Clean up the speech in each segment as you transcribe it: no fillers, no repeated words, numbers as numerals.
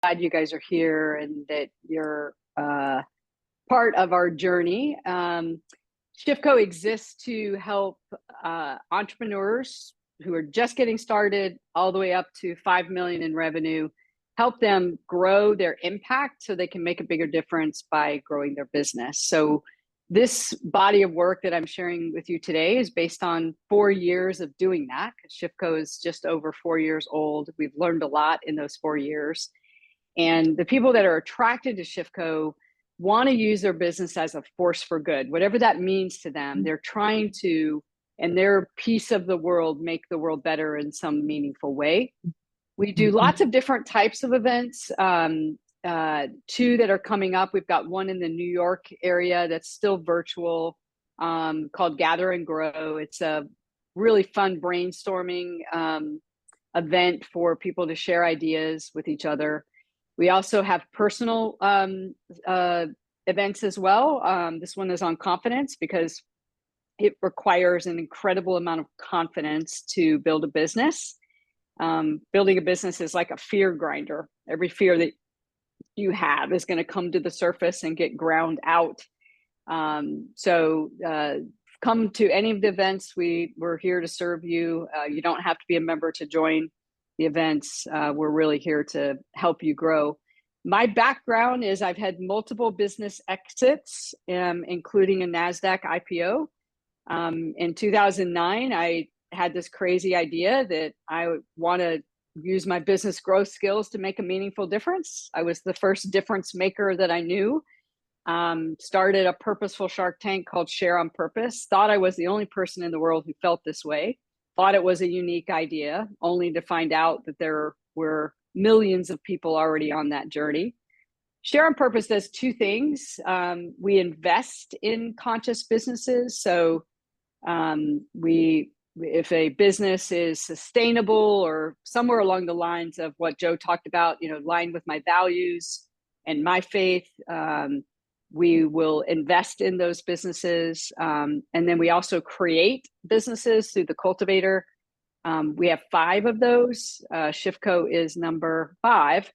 glad you guys are here and that you're part of our journey. Shifco exists to help entrepreneurs who are just getting started all the way up to 5 million in revenue, help them grow their impact so they can make a bigger difference by growing their business. So this body of work that I'm sharing with you today is based on 4 years of doing that, because Shifco is just over 4 years old. We've learned a lot in those 4 years. And the people that are attracted to Shifco want to use their business as a force for good, whatever that means to them. They're trying to, in their piece of the world, make the world better in some meaningful way. We do lots of different types of events. Two that are coming up. We've got one in the New York area that's still virtual, called Gather and Grow. It's a really fun brainstorming event for people to share ideas with each other. We also have personal events as well. This one is on confidence because it requires an incredible amount of confidence to build a business. Building a business is like a fear grinder. Every fear that you have is going to come to the surface and get ground out. So come to any of the events. We're here to serve you. You don't have to be a member to join the events. We're really here to help you grow. My background is I've had multiple business exits, including a NASDAQ IPO. In 2009, I had this crazy idea that I want to use my business growth skills to make a meaningful difference. I was the first difference maker that I knew. Started a purposeful Shark Tank called Share on Purpose. Thought I was the only person in the world who felt this way. Thought it was a unique idea, only to find out that there were millions of people already on that journey. Share on Purpose does two things. We invest in conscious businesses. So if a business is sustainable or somewhere along the lines of what Joe talked about, aligned with my values and my faith, we will invest in those businesses. And then we also create businesses through the Cultivator. We have 5 of those. Shifco is number 5.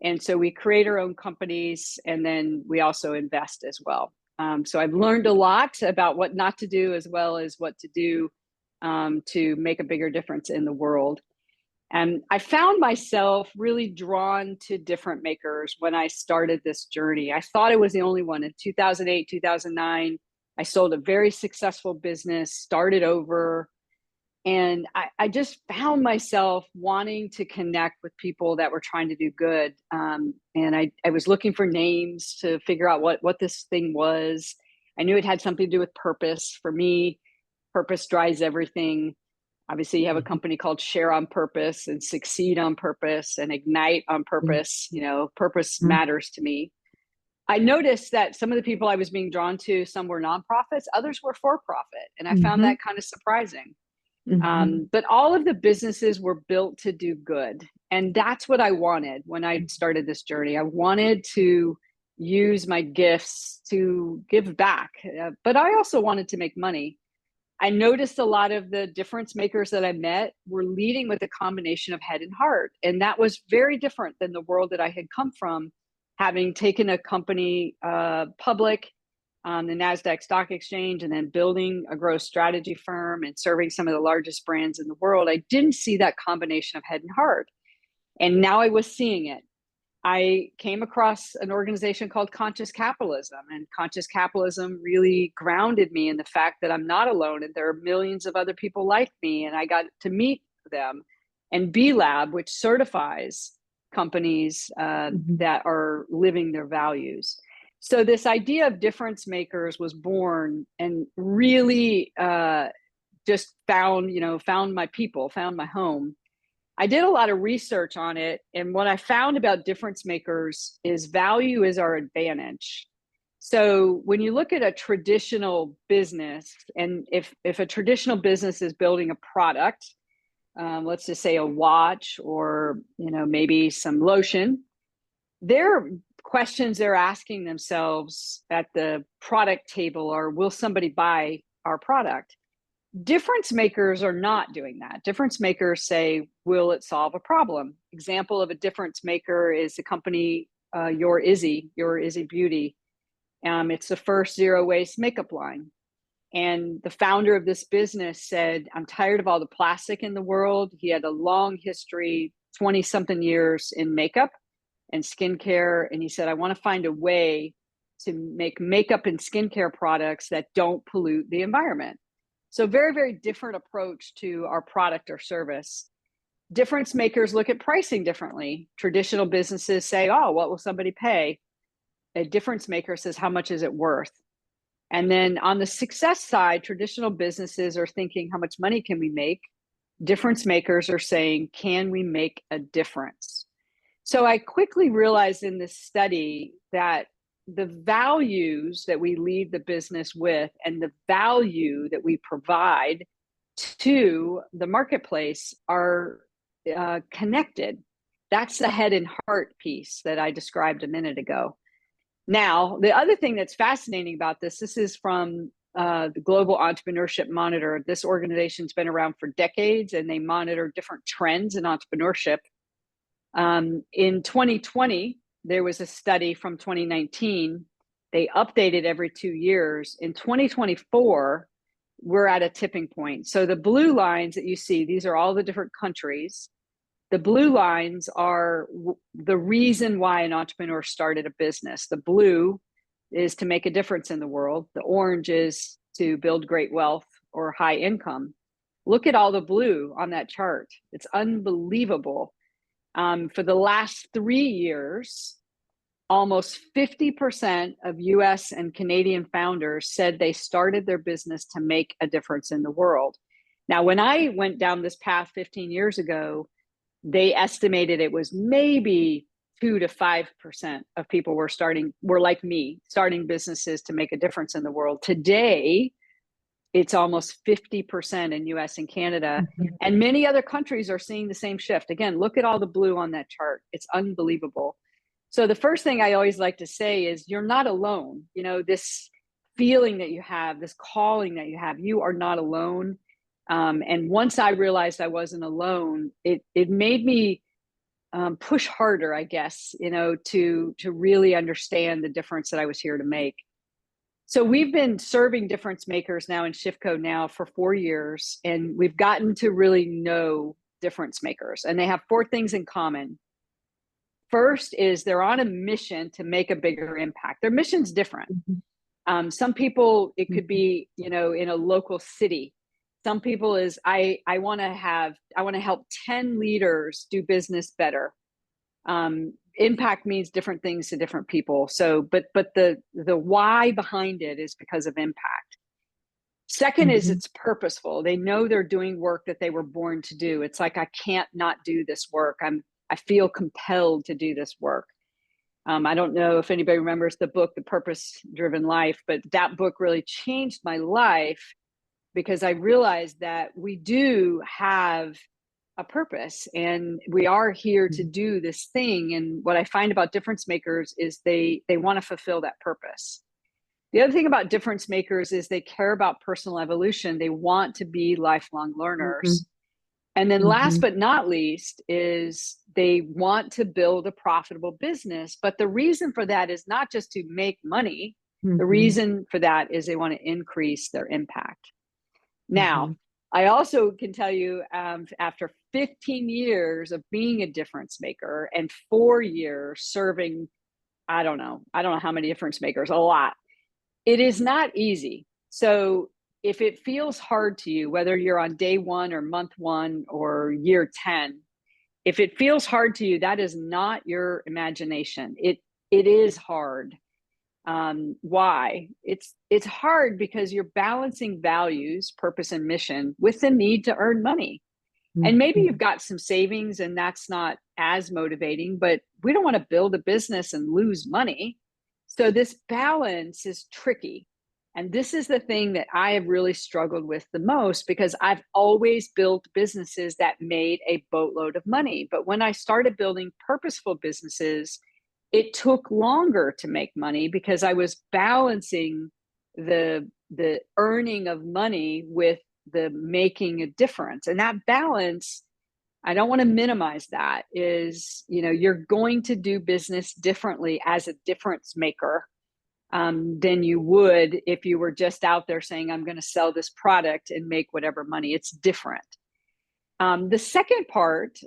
And so we create our own companies, and then we also invest as well. So I've learned a lot about what not to do as well as what to do to make a bigger difference in the world. And I found myself really drawn to different makers when I started this journey. I thought I was the only one. In 2008, 2009, I sold a very successful business, started over, and I just found myself wanting to connect with people that were trying to do good. And I was looking for names to figure out what this thing was. I knew it had something to do with purpose. For me, purpose drives everything. Obviously, you have a company called Share on Purpose and Succeed on Purpose and Ignite on Purpose. Purpose matters to me. I noticed that some of the people I was being drawn to, some were nonprofits, others were for-profit. And I found that kind of surprising. But all of the businesses were built to do good. And that's what I wanted when I started this journey. I wanted to use my gifts to give back, but I also wanted to make money. I noticed a lot of the difference makers that I met were leading with a combination of head and heart. And that was very different than the world that I had come from, having taken a company public on the NASDAQ stock exchange and then building a growth strategy firm and serving some of the largest brands in the world. I didn't see that combination of head and heart. And now I was seeing it. I came across an organization called Conscious Capitalism, and Conscious Capitalism really grounded me in the fact that I'm not alone and there are millions of other people like me. And I got to meet them. And B Lab, which certifies companies that are living their values. So this idea of difference makers was born, and really just found my people, found my home. I did a lot of research on it. And what I found about difference makers is value is our advantage. So when you look at a traditional business, and if a traditional business is building a product, let's just say a watch or maybe some lotion, their questions they're asking themselves at the product table are, will somebody buy our product? Difference makers are not doing that. Difference makers say, will it solve a problem? Example of a difference maker is the company, Your Izzy Beauty. It's the first zero waste makeup line. And the founder of this business said, I'm tired of all the plastic in the world. He had a long history, 20 something years in makeup and skincare. And he said, I want to find a way to make makeup and skincare products that don't pollute the environment. So very, very different approach to our product or service. Difference makers look at pricing differently. Traditional businesses say, oh, what will somebody pay? A difference maker says, how much is it worth? And then on the success side, traditional businesses are thinking, how much money can we make? Difference makers are saying, can we make a difference? So I quickly realized in this study that the values that we leave the business with and the value that we provide to the marketplace are connected. That's the head and heart piece that I described a minute ago. Now, the other thing that's fascinating about this is from the Global Entrepreneurship Monitor. This organization's been around for decades, and they monitor different trends in entrepreneurship. In 2020, there was a study from 2019. They updated every 2 years. In 2024, we're at a tipping point. So the blue lines that you see, these are all the different countries. The blue lines are the reason why an entrepreneur started a business. The blue is to make a difference in the world. The orange is to build great wealth or high income. Look at all the blue on that chart. It's unbelievable. For the last 3 years, almost 50% of US and Canadian founders said they started their business to make a difference in the world. Now, when I went down this path 15 years ago, they estimated it was maybe 2 to 5% of people were like me, starting businesses to make a difference in the world. Today, it's almost 50% in US and Canada, and many other countries are seeing the same shift. Again, look at all the blue on that chart. It's unbelievable. So the first thing I always like to say is you're not alone. You know, this feeling that you have, this calling that you have, you are not alone. And once I realized I wasn't alone, it made me push harder, I guess, you know, to really understand the difference that I was here to make. So we've been serving difference makers now in Shiftco now for 4 years, and we've gotten to really know difference makers, and they have 4 things in common. First is they're on a mission to make a bigger impact. Their mission's different. Some people, it could be, you know, in a local city. Some people is I want to help 10 leaders do business better. Impact means different things to different people. So, but the why behind it is because of impact. Second is it's purposeful. They know they're doing work that they were born to do. It's like, I can't not do this work. I feel compelled to do this work. I don't know if anybody remembers the book, The Purpose Driven Life, but that book really changed my life because I realized that we do have a purpose and we are here to do this thing. And what I find about difference makers is they want to fulfill that purpose. The other thing about difference makers is they care about personal evolution. They want to be lifelong learners. And then last but not least is they want to build a profitable business. But the reason for that is not just to make money. The reason for that is they want to increase their impact. Now, I also can tell you after 15 years of being a difference maker and 4 years serving, I don't know how many difference makers, a lot. It is not easy. So if it feels hard to you, whether you're on day 1 or month 1 or year 10, if it feels hard to you, that is not your imagination. It is hard. Why? It's hard because you're balancing values, purpose, and mission with the need to earn money. And maybe you've got some savings and that's not as motivating, but we don't want to build a business and lose money. So this balance is tricky. And this is the thing that I have really struggled with the most because I've always built businesses that made a boatload of money. But when I started building purposeful businesses, it took longer to make money because I was balancing the earning of money with the making a difference. And that balance, I don't want to minimize that, is, you're going to do business differently as a difference maker than you would if you were just out there saying, I'm going to sell this product and make whatever money. It's different. The second part,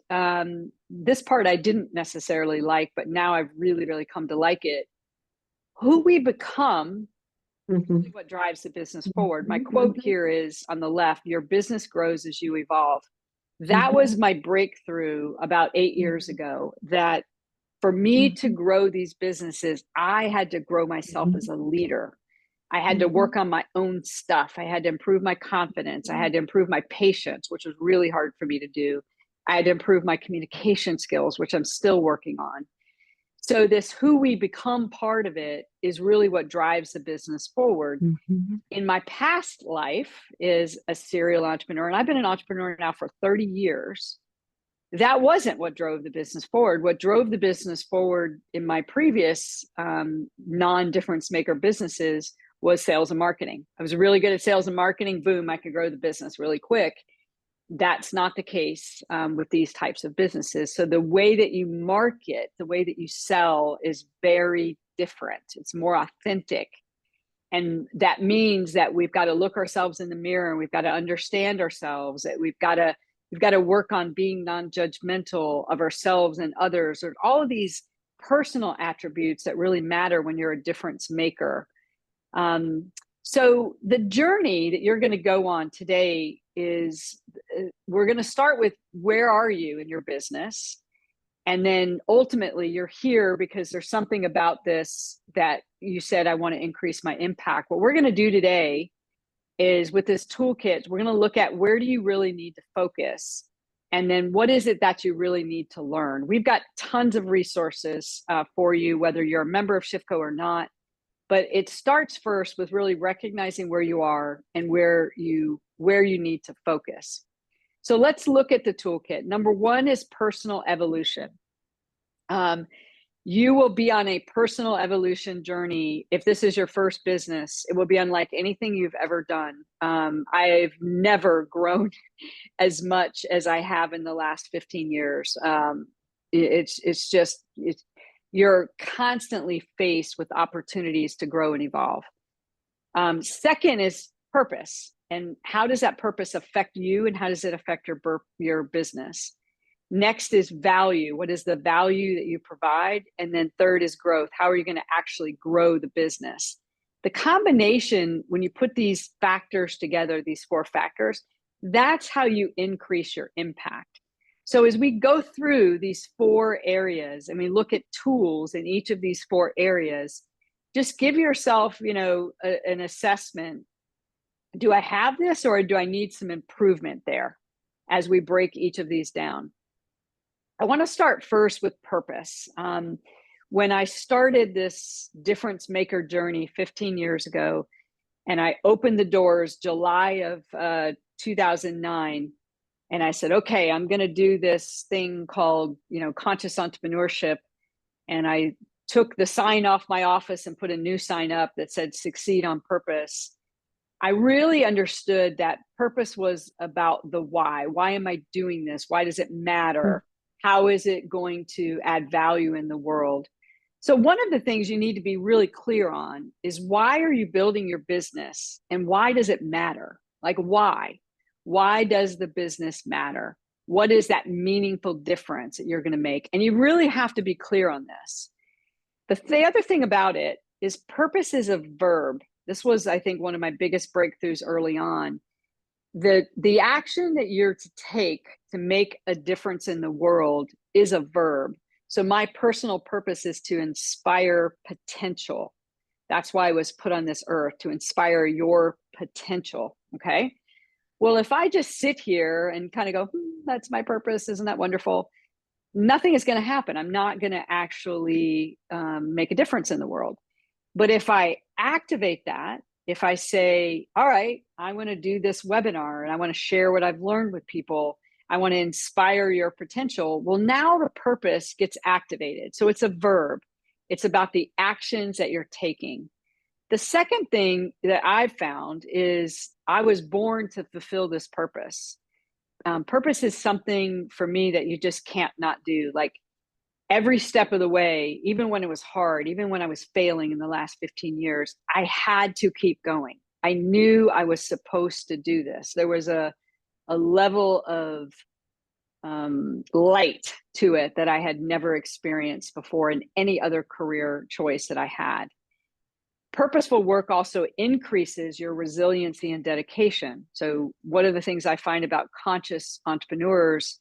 this part I didn't necessarily like, but now I've really, really come to like it. Who we become is really what drives the business forward. My quote here is on the left: your business grows as you evolve. That was my breakthrough about 8 years ago, that for me to grow these businesses, I had to grow myself as a leader. I had to work on my own stuff. I had to improve my confidence. I had to improve my patience, which was really hard for me to do. I had to improve my communication skills, which I'm still working on. So this who we become part of it is really what drives the business forward. In my past life is a serial entrepreneur, and I've been an entrepreneur now for 30 years. That wasn't what drove the business forward. What drove the business forward in my previous non-difference maker businesses was sales and marketing. I was really good at sales and marketing. Boom, I could grow the business really quick. That's not the case with these types of businesses. So the way that you market, the way that you sell is very different. It's more authentic. And that means that we've got to look ourselves in the mirror, and we've got to understand ourselves, that we've got to work on being non-judgmental of ourselves and others, or all of these personal attributes that really matter when you're a difference maker. So the journey that you're going to go on today is, we're going to start with, where are you in your business? And then ultimately you're here because there's something about this that you said, I want to increase my impact. What we're going to do today is, with this toolkit, we're going to look at, where do you really need to focus? And then what is it that you really need to learn? We've got tons of resources for you, whether you're a member of Shiftco or not. But it starts first with really recognizing where you are and where you need to focus. So let's look at the toolkit. Number one is personal evolution. You will be on a personal evolution journey. If this is your first business, it will be unlike anything you've ever done. I've never grown as much as I have in the last 15 years. You're constantly faced with opportunities to grow and evolve. Second is purpose. And how does that purpose affect you, and how does it affect your business? Next is value. What is the value that you provide? And then third is growth. How are you going to actually grow the business? The combination, when you put these factors together, these 4 factors, that's how you increase your impact. So as we go through these 4 areas and we look at tools in each of these 4 areas, just give yourself, an assessment. Do I have this, or do I need some improvement there as we break each of these down? I want to start first with purpose. When I started this difference maker journey 15 years ago, and I opened the doors July of 2009, and I said, okay, I'm going to do this thing called, conscious entrepreneurship. And I took the sign off my office and put a new sign up that said, succeed on purpose. I really understood that purpose was about the why. Why am I doing this? Why does it matter? How is it going to add value in the world? So one of the things you need to be really clear on is, why are you building your business, and why does it matter? Like, why? Why does the business matter? What is that meaningful difference that you're going to make? And you really have to be clear on this. The other thing about it is, purpose is a verb. This was, I think, one of my biggest breakthroughs early on. The action that you're to take to make a difference in the world is a verb. So my personal purpose is to inspire potential. That's why I was put on this earth, to inspire your potential. Okay. Well, if I just sit here and kind of go, that's my purpose, isn't that wonderful? Nothing is going to happen. I'm not going to actually make a difference in the world. But if I activate that, if I say, all right, I want to do this webinar and I want to share what I've learned with people, I want to inspire your potential. Well, now the purpose gets activated. So it's a verb. It's about the actions that you're taking. The second thing that I've found is I was born to fulfill this purpose. Purpose is something for me that you just can't not do. Like every step of the way, even when it was hard, even when I was failing in the last 15 years, I had to keep going. I knew I was supposed to do this. There was a level of light to it that I had never experienced before in any other career choice that I had. Purposeful work also increases your resiliency and dedication. So one of the things I find about conscious entrepreneurs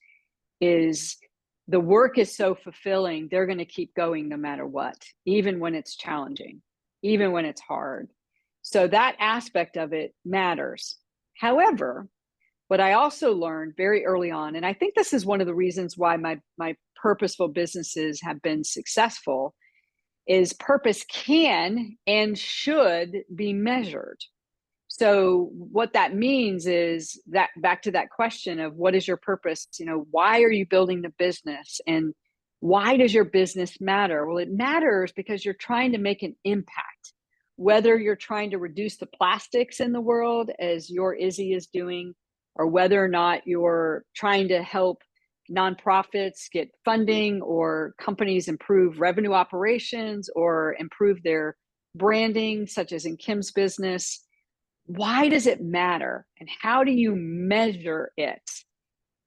is the work is so fulfilling, they're going to keep going no matter what, even when it's challenging, even when it's hard. So that aspect of it matters. However, what I also learned very early on, and I think this is one of the reasons why my purposeful businesses have been successful, is purpose can and should be measured. So what that means is that back to that question of what is your purpose? Why are you building the business, and why does your business matter? Well, it matters because you're trying to make an impact, whether you're trying to reduce the plastics in the world as your Izzy is doing, or whether or not you're trying to help nonprofits get funding or companies improve revenue operations or improve their branding, such as in Kim's business. Why does it matter? And how do you measure it?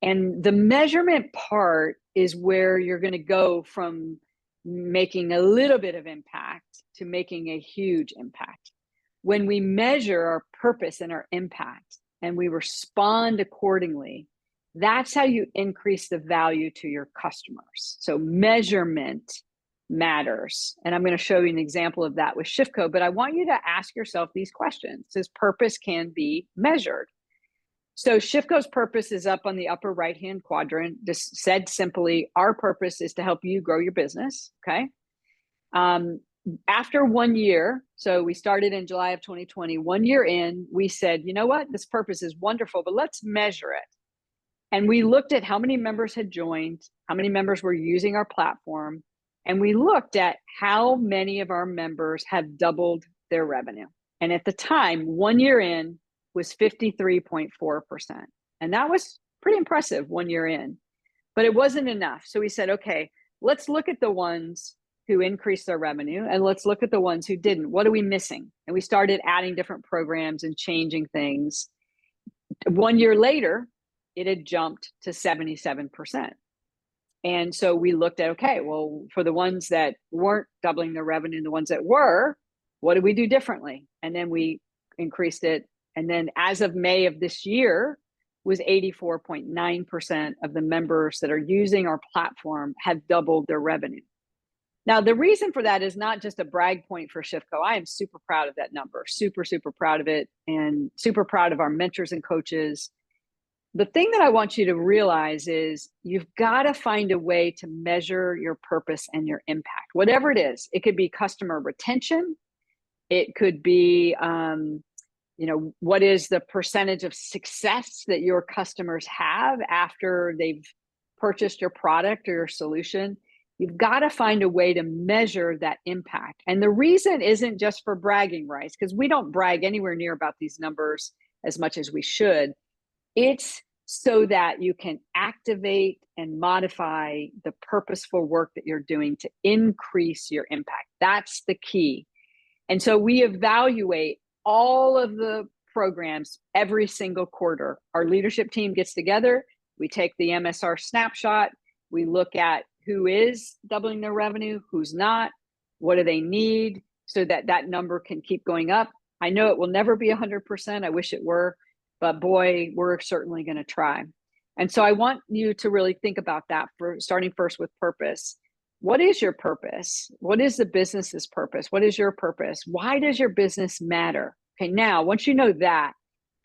And the measurement part is where you're going to go from making a little bit of impact to making a huge impact. When we measure our purpose and our impact and we respond accordingly, that's how you increase the value to your customers. So measurement matters. And I'm going to show you an example of that with ShiftCo, but I want you to ask yourself these questions. Says purpose can be measured. So ShiftCo's purpose is up on the upper right-hand quadrant. Just said simply, our purpose is to help you grow your business, okay? After 1 year, so we started in July of 2020, 1 year in, we said, you know what, this purpose is wonderful, but let's measure it. And we looked at how many members had joined, how many members were using our platform, and we looked at how many of our members have doubled their revenue. And at the time, 1 year in, was 53.4%. And that was pretty impressive 1 year in, but it wasn't enough. So we said, okay, let's look at the ones who increased their revenue and let's look at the ones who didn't. What are we missing? And we started adding different programs and changing things. 1 year later, it had jumped to 77%. And so we looked at, okay, well, for the ones that weren't doubling their revenue, the ones that were, what did we do differently? And then we increased it. And then as of May of this year, was 84.9% of the members that are using our platform have doubled their revenue. Now, the reason for that is not just a brag point for ShiftCo. I am super proud of that number, super, super proud of it, and super proud of our mentors and coaches. The thing that I want you to realize is you've got to find a way to measure your purpose and your impact, whatever it is. It could be customer retention. It could be, what is the percentage of success that your customers have after they've purchased your product or your solution. You've got to find a way to measure that impact. And the reason isn't just for bragging rights, because we don't brag anywhere near about these numbers as much as we should. It's so that you can activate and modify the purposeful work that you're doing to increase your impact. That's the key. And so we evaluate all of the programs every single quarter. Our leadership team gets together. We take the MSR snapshot. We look at who is doubling their revenue, who's not, what do they need, so that that number can keep going up. I know it will never be 100%. I wish it were. But boy, we're certainly going to try. And so I want you to really think about that, for starting first with purpose. What is your purpose? What is the business's purpose? What is your purpose? Why does your business matter? Okay, now, once you know that,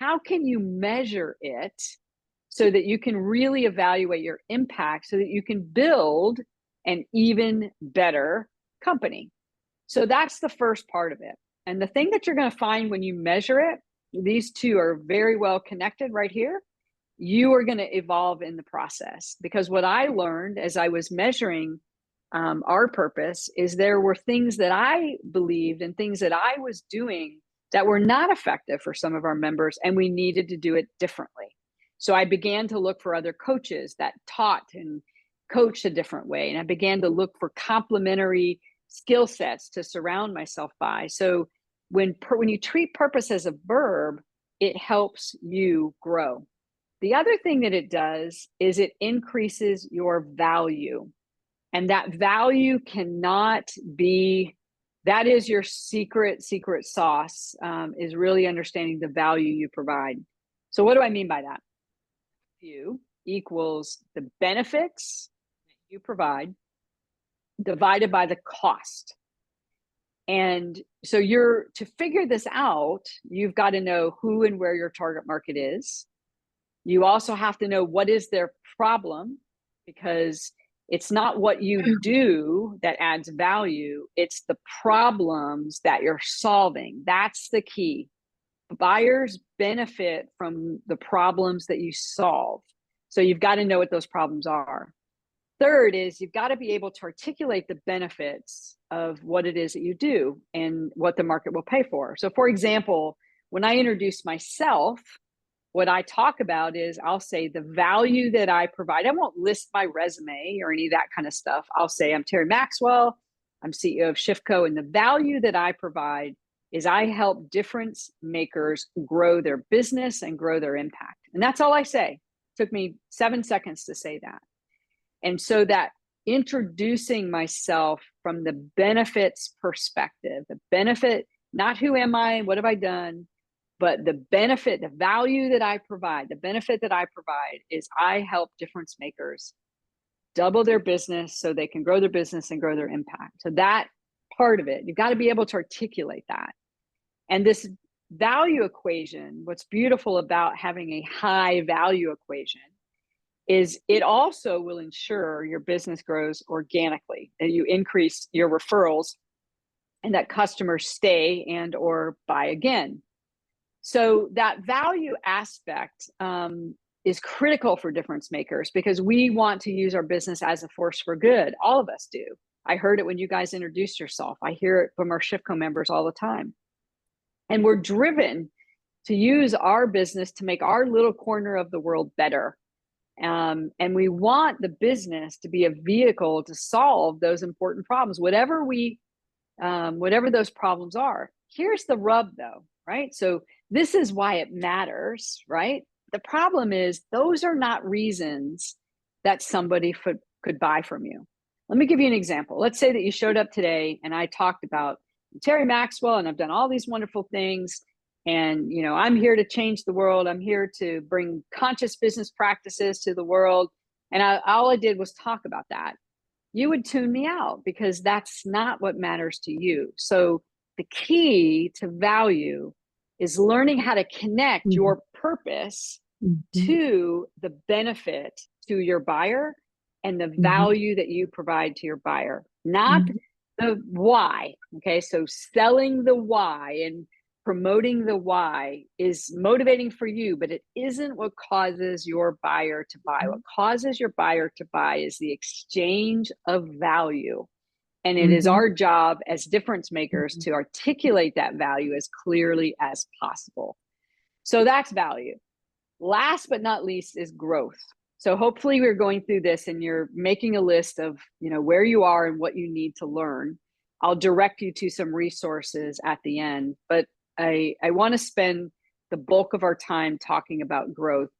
how can you measure it so that you can really evaluate your impact so that you can build an even better company? So that's the first part of it. And the thing that you're going to find when you measure it, these two are very well connected right here. You are going to evolve in the process, because what I learned as I was measuring our purpose, is there were things that I believed and things that I was doing that were not effective for some of our members, and we needed to do it differently. So I began to look for other coaches that taught and coached a different way. And I began to look for complementary skill sets to surround myself by. So when you treat purpose as a verb, it helps you grow. The other thing that it does is it increases your value. And that value cannot be, that is your secret sauce, is really understanding the value you provide. So what do I mean by that? Value equals the benefits that you provide divided by the cost. And so to figure this out, you've got to know who and where your target market is. You also have to know what is their problem, because it's not what you do that adds value, it's the problems that you're solving. That's the key. Buyers benefit from the problems that you solve. So you've got to know what those problems are. Third is you've got to be able to articulate the benefits of what it is that you do and what the market will pay for. So for example, when I introduce myself, what I talk about is I'll say the value that I provide. I won't list my resume or any of that kind of stuff. I'll say I'm Terry Maxwell, I'm CEO of ShiftCo, and the value that I provide is I help difference makers grow their business and grow their impact. And that's all I say. It took me 7 seconds to say that. And so that introducing myself from the benefits perspective, the benefit, not who am I, what have I done, but the benefit, the value that I provide, the benefit that I provide is I help difference makers double their business so they can grow their business and grow their impact. So that part of it, you've got to be able to articulate that. And this value equation, what's beautiful about having a high value equation is it also will ensure your business grows organically, and you increase your referrals and that customers stay and or buy again. So that value aspect is critical for difference makers, because we want to use our business as a force for good. All of us do. I heard it when you guys introduced yourself. I hear it from our ShiftCo members all the time. And we're driven to use our business to make our little corner of the world better. And we want the business to be a vehicle to solve those important problems, whatever those problems are. Here's the rub though, right? So this is why it matters, right? The problem is those are not reasons that somebody could buy from you. Let me give you an example. Let's say that you showed up today and I talked about Terry Maxwell and I've done all these wonderful things. And, I'm here to change the world. I'm here to bring conscious business practices to the world. And all I did was talk about that. You would tune me out because that's not what matters to you. So the key to value is learning how to connect your purpose to the benefit to your buyer and the value that you provide to your buyer, not the why. Okay. So selling the why and promoting the why is motivating for you, but it isn't what causes your buyer to buy. What causes your buyer to buy is the exchange of value. And it is our job as difference makers to articulate that value as clearly as possible. So that's value. Last but not least is growth. So hopefully we're going through this and you're making a list of, where you are and what you need to learn. I'll direct you to some resources at the end, but I want to spend the bulk of our time talking about growth.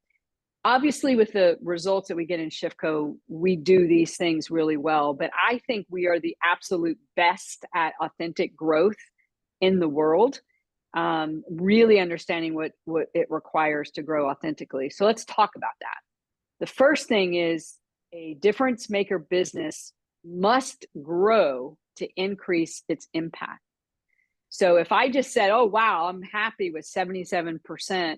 Obviously, with the results that we get in ShiftCo, we do these things really well, but I think we are the absolute best at authentic growth in the world, really understanding what it requires to grow authentically. So let's talk about that. The first thing is a difference maker business must grow to increase its impact. So if I just said, oh, wow, I'm happy with 77%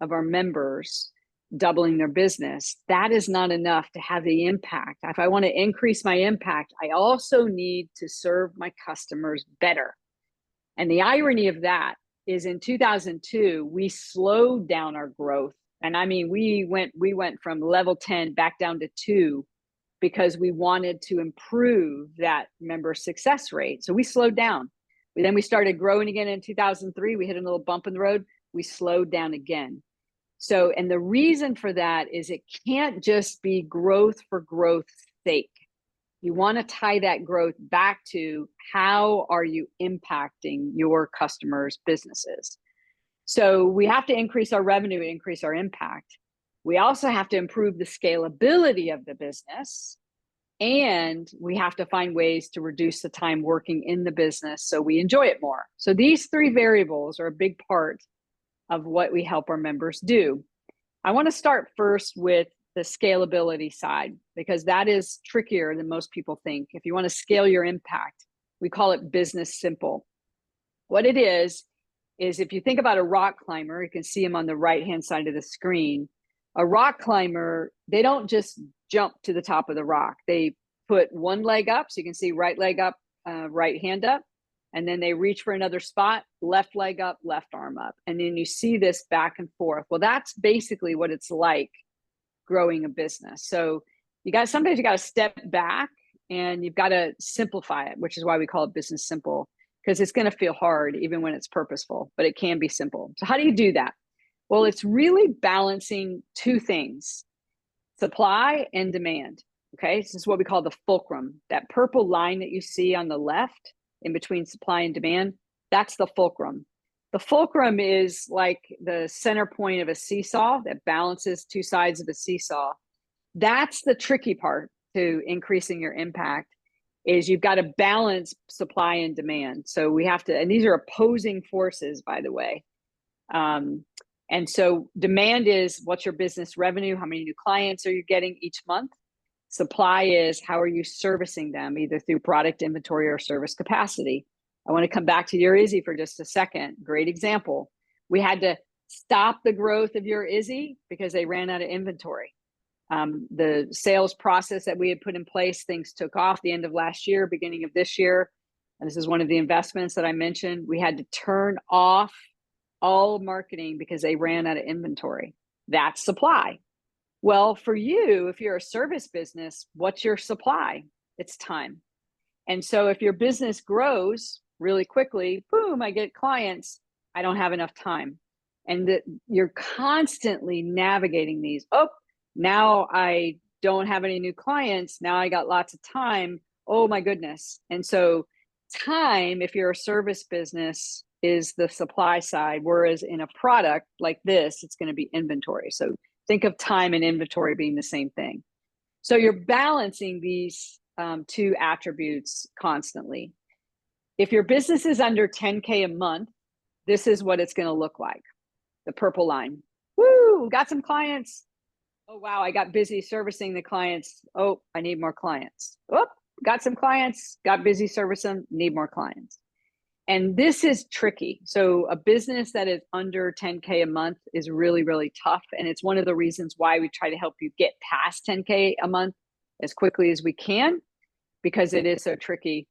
of our members doubling their business, that is not enough to have the impact. If I want to increase my impact, I also need to serve my customers better. And the irony of that is in 2002, we slowed down our growth. And I mean, we went from level 10 back down to 2 because we wanted to improve that member success rate. So we slowed down. Then we started growing again in 2003. We hit a little bump in the road. We slowed down again. So, and the reason for that is it can't just be growth for growth's sake. You want to tie that growth back to how are you impacting your customers' businesses. So we have to increase our revenue, increase our impact. We also have to improve the scalability of the business. And we have to find ways to reduce the time working in the business so we enjoy it more. So these three variables are a big part of what we help our members do. I want to start first with the scalability side, because that is trickier than most people think. If you want to scale your impact, we call it business simple. What it is if you think about a rock climber, you can see them on the right-hand side of the screen. A rock climber, they don't just jump to the top of the rock. They put one leg up, so you can see right leg up, right hand up, and then they reach for another spot, left leg up, left arm up. And then you see this back and forth. Well, that's basically what it's like growing a business. So sometimes you got to step back and you've got to simplify it, which is why we call it business simple, because it's going to feel hard even when it's purposeful, but it can be simple. So how do you do that? Well, it's really balancing two things, supply and demand. Okay, this is what we call the fulcrum. That purple line that you see on the left in between supply and demand, that's the fulcrum. The fulcrum is like the center point of a seesaw that balances two sides of a seesaw. That's the tricky part to increasing your impact, is you've got to balance supply and demand. So we have to, and these are opposing forces, by the way. And so demand is, what's your business revenue? How many new clients are you getting each month? Supply is, how are you servicing them, either through product inventory or service capacity? I want to come back to your Izzy for just a second. Great example. We had to stop the growth of your Izzy because they ran out of inventory. The sales process that we had put in place, things took off the end of last year, beginning of this year. And this is one of the investments that I mentioned. We had to turn off all marketing because they ran out of inventory. That's supply. Well, for you, if you're a service business, what's your supply? It's time. And so if your business grows really quickly, boom, I get clients, I don't have enough time. And you're constantly navigating these. Oh, now I don't have any new clients. Now I got lots of time. Oh my goodness. And so time, if you're a service business, is the supply side, whereas in a product like this, it's going to be inventory. So think of time and inventory being the same thing. So you're balancing these two attributes constantly. If your business is under 10K a month, this is what it's going to look like. The purple line. Woo, got some clients. Oh, wow, I got busy servicing the clients. Oh, I need more clients. Oh, got some clients, got busy servicing them, need more clients. And this is tricky. So a business that is under 10K a month is really, really tough. And it's one of the reasons why we try to help you get past 10K a month as quickly as we can, because it is so tricky.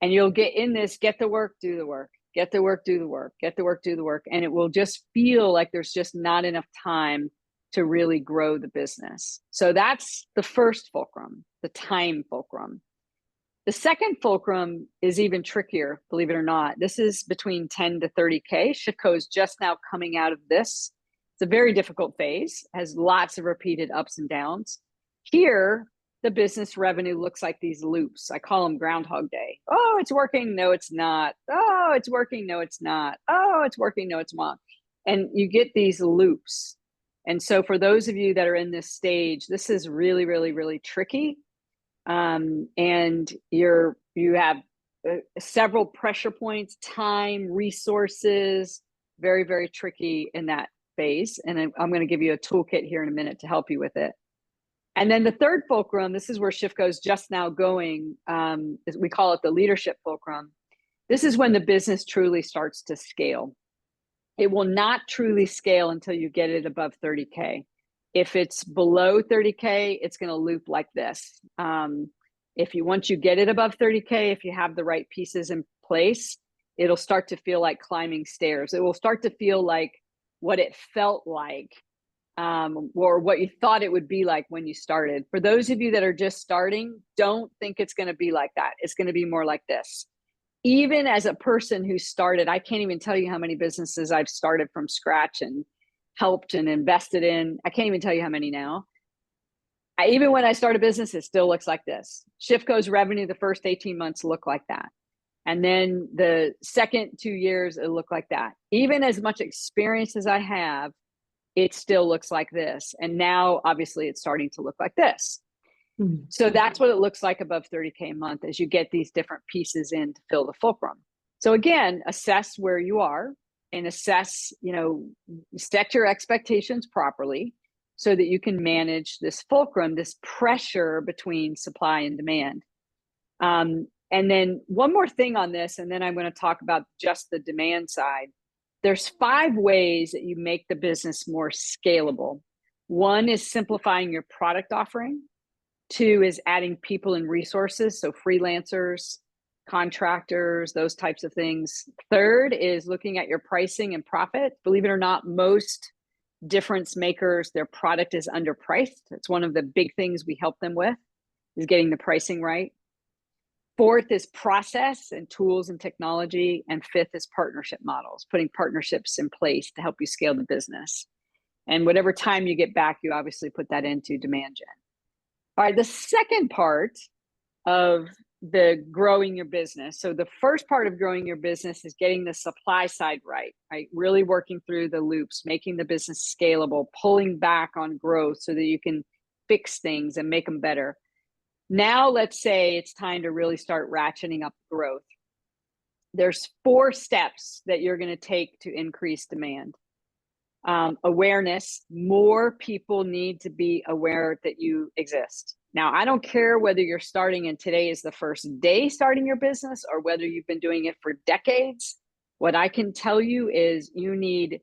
And you'll get in this, get the work, do the work, get the work, do the work, get the work, do the work. And it will just feel like there's just not enough time to really grow the business. So that's the first fulcrum, the time fulcrum. The second fulcrum is even trickier, believe it or not. This is between 10 to 30K. Shipco is just now coming out of this. It's a very difficult phase, has lots of repeated ups and downs. Here, the business revenue looks like these loops. I call them Groundhog Day. Oh, it's working. No, it's not. Oh, it's working. No, it's not. Oh, it's working. No, it's not. And you get these loops. And so for those of you that are in this stage, this is really, really, really tricky. And you have several pressure points, time, resources, very, very tricky in that phase. And I'm going to give you a toolkit here in a minute to help you with it. And then the third fulcrum, this is where Shipco is just now going. We call it the leadership fulcrum. This is when the business truly starts to scale. It will not truly scale until you get it above 30K. If it's below 30K, it's going to loop like this. Once you get it above 30K, if you have the right pieces in place, it'll start to feel like climbing stairs. It will start to feel like what it felt like or what you thought it would be like when you started. For those of you that are just starting, don't think it's going to be like that. It's going to be more like this. Even as a person who started, I can't even tell you how many businesses I've started from scratch and helped and invested in. I can't even tell you how many now. Even when I start a business, it still looks like this. Shiftco's revenue the first 18 months look like that. And then the second 2 years, it looked like that. Even as much experience as I have, it still looks like this. And now, obviously, it's starting to look like this. Mm-hmm. So that's what it looks like above 30K a month as you get these different pieces in to fill the fulcrum. So again, assess where you are and assess, set your expectations properly so that you can manage this fulcrum, this pressure between supply and demand. And then one more thing on this, and then I'm going to talk about just the demand side. There's 5 ways that you make the business more scalable. 1 is simplifying your product offering. 2 is adding people and resources, so freelancers, contractors, those types of things. 3rd is looking at your pricing and profit. Believe it or not, most difference makers, their product is underpriced. It's one of the big things we help them with, is getting the pricing right. 4th is process and tools and technology. And 5th is partnership models, putting partnerships in place to help you scale the business. And whatever time you get back, you obviously put that into demand gen. All right, the second part of the growing your business. So the first part of growing your business is getting the supply side right? Really working through the loops, making the business scalable, pulling back on growth so that you can fix things and make them better. Now, let's say it's time to really start ratcheting up growth. There's 4 steps that you're going to take to increase demand. Awareness. More people need to be aware that you exist. Now, I don't care whether you're starting and today is the first day starting your business or whether you've been doing it for decades. What I can tell you is you need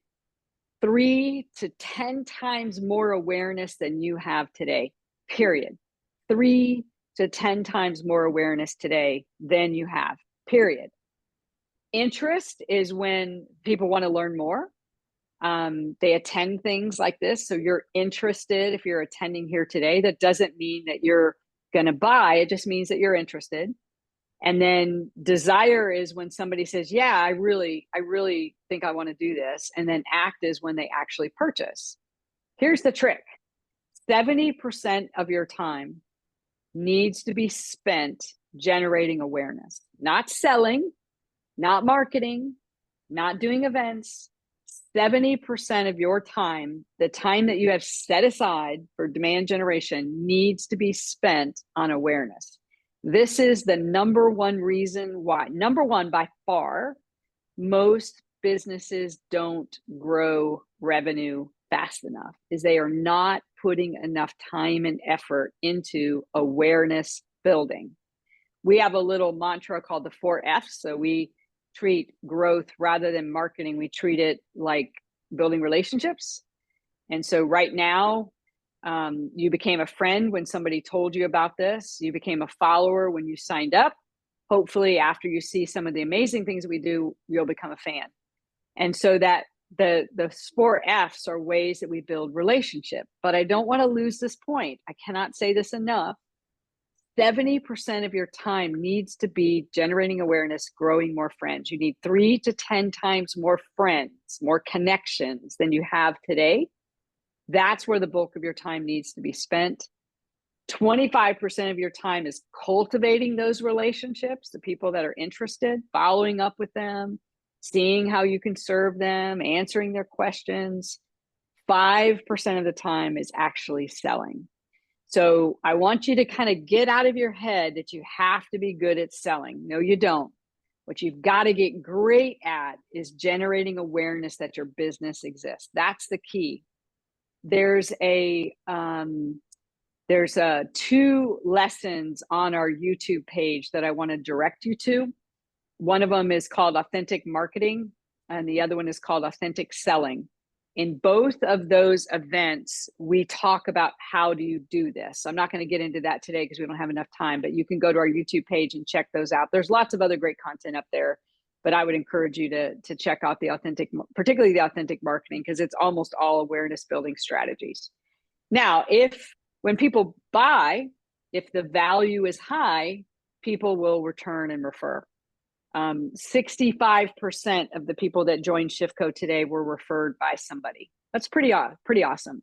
3 to 10 times more awareness than you have today, period. 3 to 10 times more awareness today than you have, period. Interest is when people want to learn more. They attend things like this. So you're interested if you're attending here today. That doesn't mean that you're going to buy. It just means that you're interested. And then desire is when somebody says, yeah, I really think I want to do this. And then act is when they actually purchase. Here's the trick. 70% of your time needs to be spent generating awareness, not selling, not marketing, not doing events. 70% of your time, the time that you have set aside for demand generation, needs to be spent on awareness. This is the number one reason why, number one by far, most businesses don't grow revenue fast enough, is they are not putting enough time and effort into awareness building. We have a little mantra called the 4 F's. So we treat growth rather than marketing. We treat it like building relationships. And so right now, you became a friend when somebody told you about this. You became a follower when you signed up. Hopefully, after you see some of the amazing things we do, you'll become a fan. And so that the 4 F's are ways that we build relationship. But I don't want to lose this point. I cannot say this enough. 70% of your time needs to be generating awareness, growing more friends. You need 3 to 10 times more friends, more connections than you have today. That's where the bulk of your time needs to be spent. 25% of your time is cultivating those relationships, the people that are interested, following up with them, seeing how you can serve them, answering their questions. 5% of the time is actually selling. So I want you to kind of get out of your head that you have to be good at selling. No, you don't. What you've got to get great at is generating awareness that your business exists. That's the key. There's 2 lessons on our YouTube page that I want to direct you to. One of them is called Authentic Marketing, and the other one is called Authentic Selling. In both of those events, we talk about how do you do this. I'm not going to get into that today because we don't have enough time, but you can go to our YouTube page and check those out. There's lots of other great content up there but I would encourage you to check out particularly the authentic marketing, because it's almost all awareness building strategies. Now, when people buy, if the value is high, people will return and refer. 65% of the people that joined Shiftco today were referred by somebody. That's pretty awesome.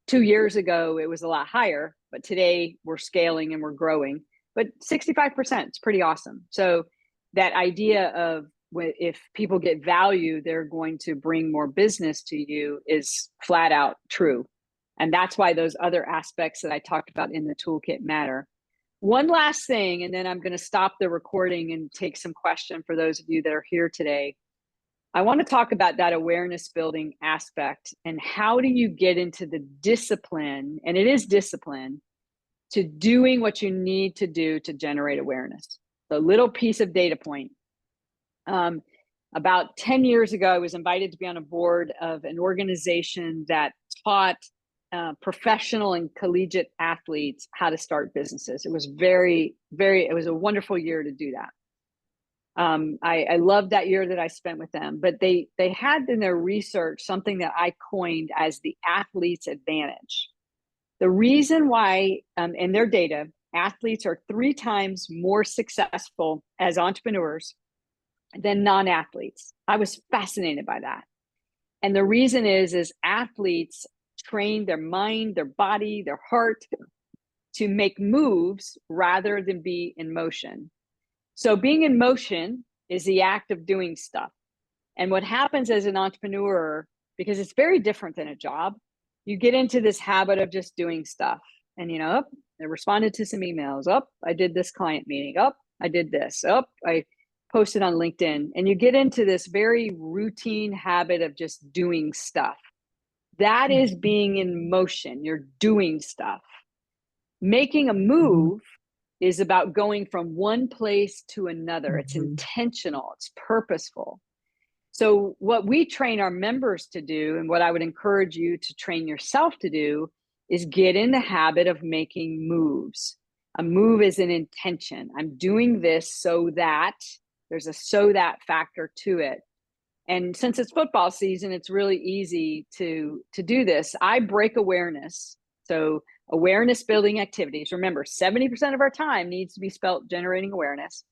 2 years ago, it was a lot higher, but today we're scaling and we're growing. But 65% is pretty awesome. So that idea of if people get value, they're going to bring more business to you is flat out true. And that's why those other aspects that I talked about in the toolkit matter. One last thing, and then I'm going to stop the recording and take some question for those of you that are here today. I want to talk about that awareness building aspect and how do you get into the discipline, and it is discipline, to doing what you need to do to generate awareness. The little piece of data point. About 10 years ago, I was invited to be on a board of an organization that taught professional and collegiate athletes how to start businesses. It was it was a wonderful year to do that. I loved that year that I spent with them, but they had in their research something that I coined as the athlete's advantage. The reason why, in their data, athletes are 3 times more successful as entrepreneurs than non-athletes. I was fascinated by that. And the reason is athletes train their mind, their body, their heart to make moves rather than be in motion. So being in motion is the act of doing stuff. And what happens as an entrepreneur, because it's very different than a job, you get into this habit of just doing stuff. And, I responded to some emails. I did this client meeting. I did this. I posted on LinkedIn. And you get into this very routine habit of just doing stuff. That is being in motion. You're doing stuff. Making a move is about going from one place to another. It's intentional. It's purposeful. So what we train our members to do, and what I would encourage you to train yourself to do, is get in the habit of making moves. A move is an intention. I'm doing this so that there's a so that factor to it. And since it's football season, it's really easy to do this. I break awareness. So awareness building activities. Remember, 70% of our time needs to be spent generating awareness.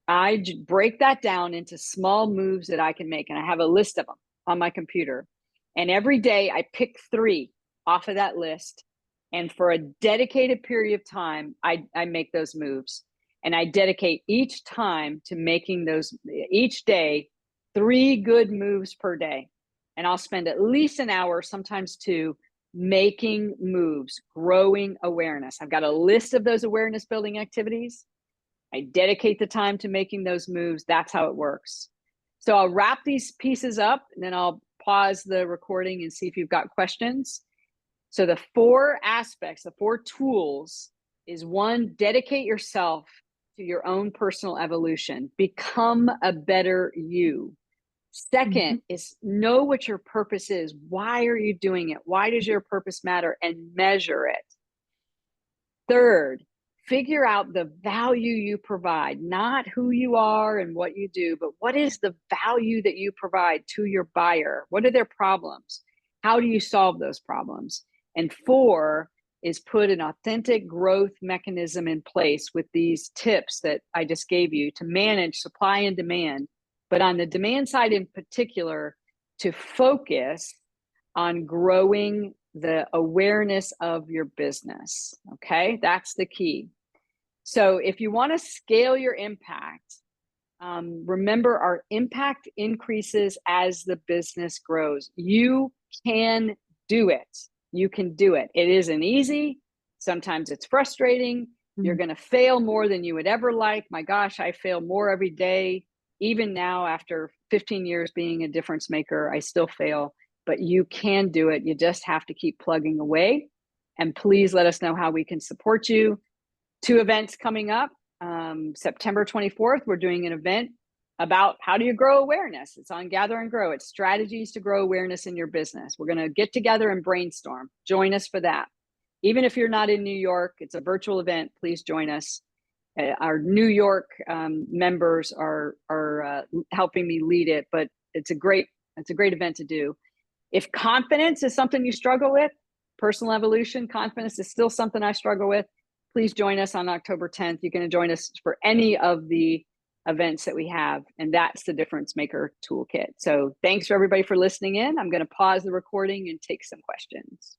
I break that down into small moves that I can make. And I have a list of them on my computer. And every day I pick 3 off of that list. And for a dedicated period of time, I make those moves. And I dedicate each time to making each day, 3 good moves per day. And I'll spend at least an hour, sometimes 2, making moves, growing awareness. I've got a list of those awareness building activities. I dedicate the time to making those moves. That's how it works. So I'll wrap these pieces up and then I'll pause the recording and see if you've got questions. So the 4 aspects, the 4 tools is 1, dedicate yourself to your own personal evolution. Become a better you. Second is know what your purpose is. Why are you doing it? Why does your purpose matter? And measure it. Third, figure out the value you provide, not who you are and what you do, but what is the value that you provide to your buyer? What are their problems? How do you solve those problems? And 4 is put an authentic growth mechanism in place with these tips that I just gave you to manage supply and demand. But on the demand side in particular, to focus on growing the awareness of your business. Okay, that's the key. So if you want to scale your impact, remember our impact increases as the business grows. You can do it. You can do it. It isn't easy. Sometimes it's frustrating. You're going to fail more than you would ever like. My gosh, I fail more every day. Even now, after 15 years being a difference maker, I still fail, but you can do it. You just have to keep plugging away. And please let us know how we can support you. 2 events coming up. September 24th, we're doing an event about how do you grow awareness. It's on Gather and Grow. It's strategies to grow awareness in your business. We're going to get together and brainstorm. Join us for that. Even if you're not in New York, it's a virtual event. Please join us. Our New York members are helping me lead it, but it's a great event to do. If confidence is something you struggle with, personal evolution, confidence is still something I struggle with, please join us on October 10th. You can join us for any of the events that we have, and that's the Difference Maker Toolkit. So thanks for everybody for listening in. I'm going to pause the recording and take some questions.